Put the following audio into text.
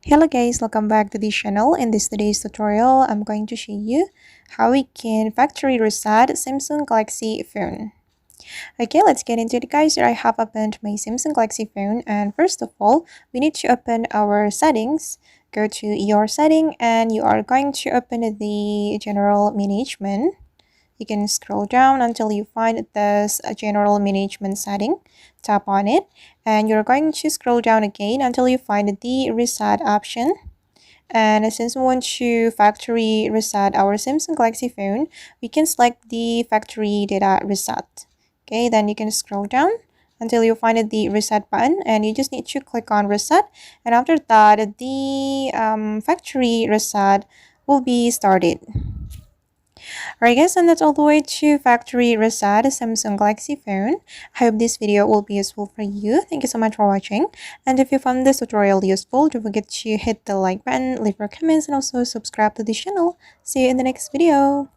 Hello guys, welcome back to this channel. In this today's tutorial, I'm going to show you how we can factory reset Samsung Galaxy phone. Okay, let's get into it guys. Here I have opened my Samsung Galaxy phone, and first of all, we need to open our settings. Go to your setting and you are going to open the general management. You can scroll down until you find this general management setting. Tap on it and you're going to scroll down again until you find the reset option. And since we want to factory reset our Samsung Galaxy phone, we can select the factory data reset. Okay, then you can scroll down until you find the reset button and you just need to click on reset, and after that the factory reset will be started. Alright guys, and that's all the way to factory reset a Samsung Galaxy phone. I hope this video will be useful for you. Thank you so much for watching. And if you found this tutorial useful, don't forget to hit the like button, leave your comments, and also subscribe to the channel. See you in the next video.